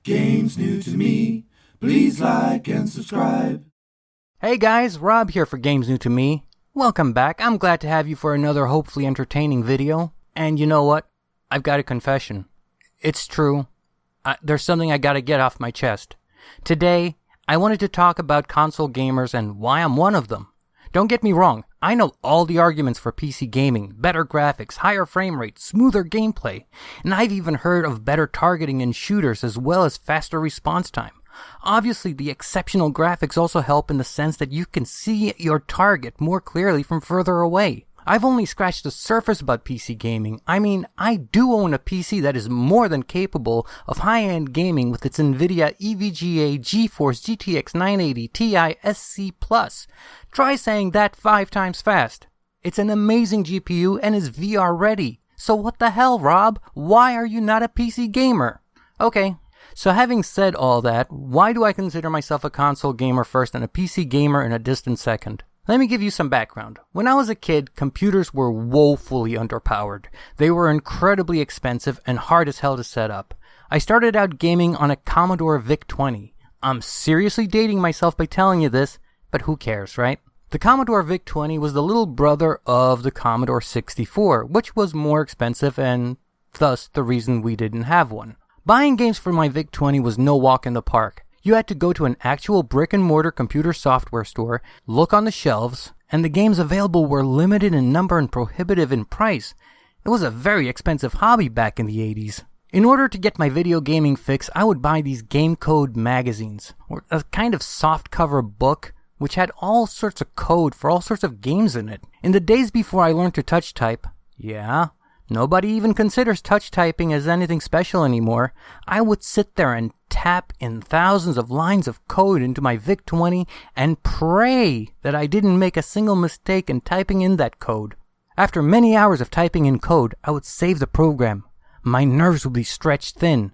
Games new to me. Please like and subscribe. Hey guys, Rob here for Games New to Me. Welcome back. I'm glad to have you for another hopefully entertaining video. And you know what? I've got a confession. It's true. There's something I gotta get off my chest. Today, I wanted to talk about console gamers and why I'm one of them. Don't get me wrong, I know all the arguments for PC gaming, better graphics, higher frame rates, smoother gameplay, and I've even heard of better targeting in shooters as well as faster response time. Obviously, the exceptional graphics also help in the sense that you can see your target more clearly from further away. I've only scratched the surface about PC gaming. I mean, I do own a PC that is more than capable of high-end gaming with its NVIDIA EVGA GeForce GTX 980 Ti SC+. Try saying that 5 times fast. It's an amazing GPU and is VR ready. So what the hell, Rob? Why are you not a PC gamer? Okay, so having said all that, why do I consider myself a console gamer first and a PC gamer in a distant second? Let me give you some background. When I was a kid, computers were woefully underpowered. They were incredibly expensive and hard as hell to set up. I started out gaming on a Commodore VIC-20. I'm seriously dating myself by telling you this, but who cares, right? The Commodore VIC-20 was the little brother of the Commodore 64, which was more expensive and thus the reason we didn't have one. Buying games for my VIC-20 was no walk in the park. You had to go to an actual brick-and-mortar computer software store, look on the shelves, and the games available were limited in number and prohibitive in price. It was a very expensive hobby back in the 80s. In order to get my video gaming fix, I would buy these game code magazines, or a kind of softcover book, which had all sorts of code for all sorts of games in it. In the days before I learned to touch type, nobody even considers touch typing as anything special anymore, I would sit there and tap in thousands of lines of code into my VIC-20 and pray that I didn't make a single mistake in typing in that code. After many hours of typing in code, I would save the program. My nerves would be stretched thin.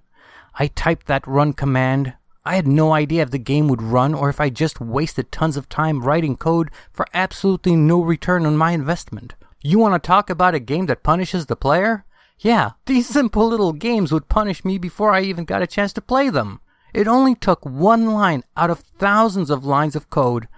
I typed that run command. I had no idea if the game would run or if I just wasted tons of time writing code for absolutely no return on my investment. You want to talk about a game that punishes the player? Yeah, these simple little games would punish me before I even got a chance to play them. It only took one line out of thousands of lines of code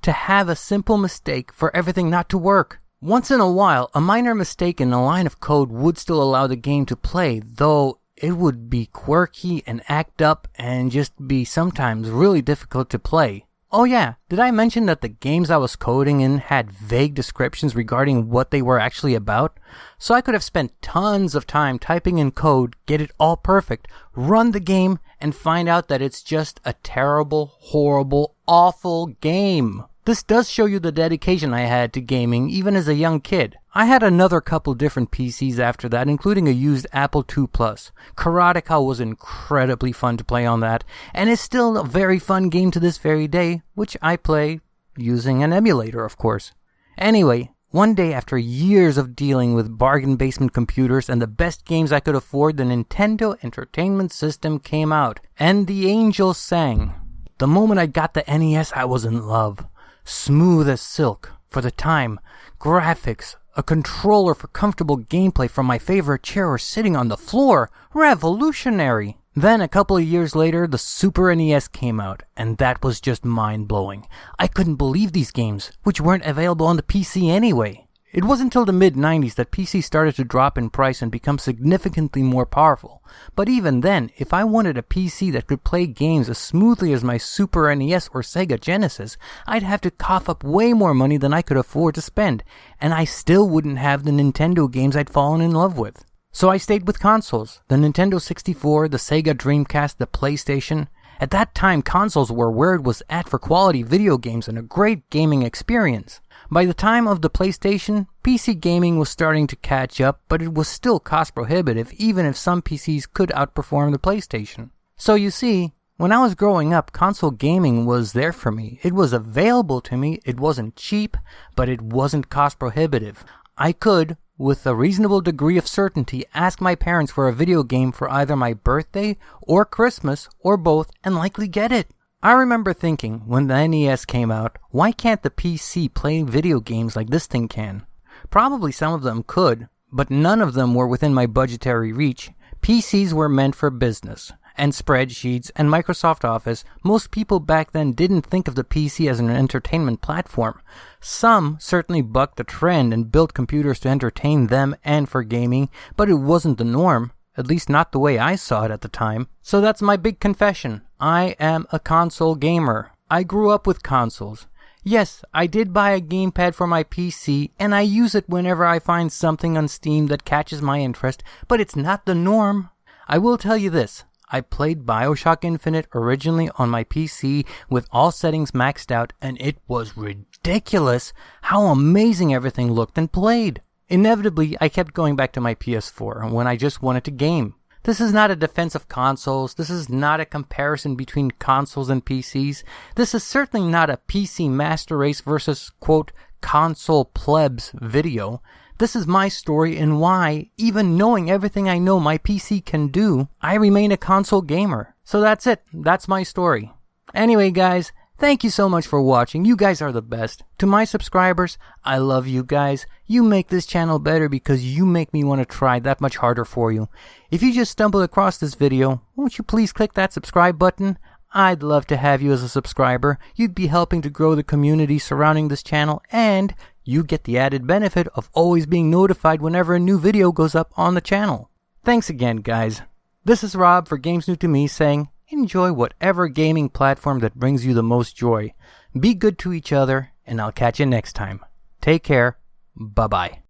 to have a simple mistake for everything not to work. Once in a while, a minor mistake in a line of code would still allow the game to play, though it would be quirky and act up and just be sometimes really difficult to play. Oh yeah, did I mention that the games I was coding in had vague descriptions regarding what they were actually about? So I could have spent tons of time typing in code, get it all perfect, run the game, and find out that it's just a terrible, horrible, awful game. This does show you the dedication I had to gaming even as a young kid. I had another couple different PCs after that, including a used Apple II Plus. Karateka was incredibly fun to play on that, and is still a very fun game to this very day, which I play using an emulator, of course. Anyway, one day after years of dealing with bargain basement computers and the best games I could afford, the Nintendo Entertainment System came out, and the angels sang. The moment I got the NES, I was in love. Smooth as silk, for the time, graphics, a controller for comfortable gameplay from my favorite chair or sitting on the floor. Revolutionary! Then, a couple of years later, the Super NES came out, and that was just mind-blowing. I couldn't believe these games, which weren't available on the PC anyway. It wasn't until the mid-90s that PCs started to drop in price and become significantly more powerful. But even then, if I wanted a PC that could play games as smoothly as my Super NES or Sega Genesis, I'd have to cough up way more money than I could afford to spend, and I still wouldn't have the Nintendo games I'd fallen in love with. So I stayed with consoles. The Nintendo 64, the Sega Dreamcast, the PlayStation. At that time, consoles were where it was at for quality video games and a great gaming experience. By the time of the PlayStation, PC gaming was starting to catch up, but it was still cost prohibitive even if some PCs could outperform the PlayStation. So you see, when I was growing up, console gaming was there for me. It was available to me, it wasn't cheap, but it wasn't cost prohibitive. I could, with a reasonable degree of certainty, ask my parents for a video game for either my birthday or Christmas or both and likely get it. I remember thinking, when the NES came out, why can't the PC play video games like this thing can? Probably some of them could, but none of them were within my budgetary reach. PCs were meant for business, and spreadsheets and Microsoft Office, most people back then didn't think of the PC as an entertainment platform. Some certainly bucked the trend and built computers to entertain them and for gaming, but it wasn't the norm. At least not the way I saw it at the time. So that's my big confession. I am a console gamer. I grew up with consoles. Yes, I did buy a gamepad for my PC, and I use it whenever I find something on Steam that catches my interest, but it's not the norm. I will tell you this. I played BioShock Infinite originally on my PC with all settings maxed out, and it was ridiculous how amazing everything looked and played. Inevitably, I kept going back to my PS4 when I just wanted to game. This is not a defense of consoles. This is not a comparison between consoles and PCs. This is certainly not a PC master race versus, quote, console plebs video. This is my story and why, even knowing everything I know my PC can do, I remain a console gamer. So that's it. That's my story. Anyway, guys, thank you so much for watching. You guys are the best. To my subscribers, I love you guys. You make this channel better because you make me want to try that much harder for you. If you just stumbled across this video, won't you please click that subscribe button? I'd love to have you as a subscriber. You'd be helping to grow the community surrounding this channel, and you get the added benefit of always being notified whenever a new video goes up on the channel. Thanks again, guys. This is Rob for Games New to Me saying, enjoy whatever gaming platform that brings you the most joy. Be good to each other, and I'll catch you next time. Take care. Bye-bye.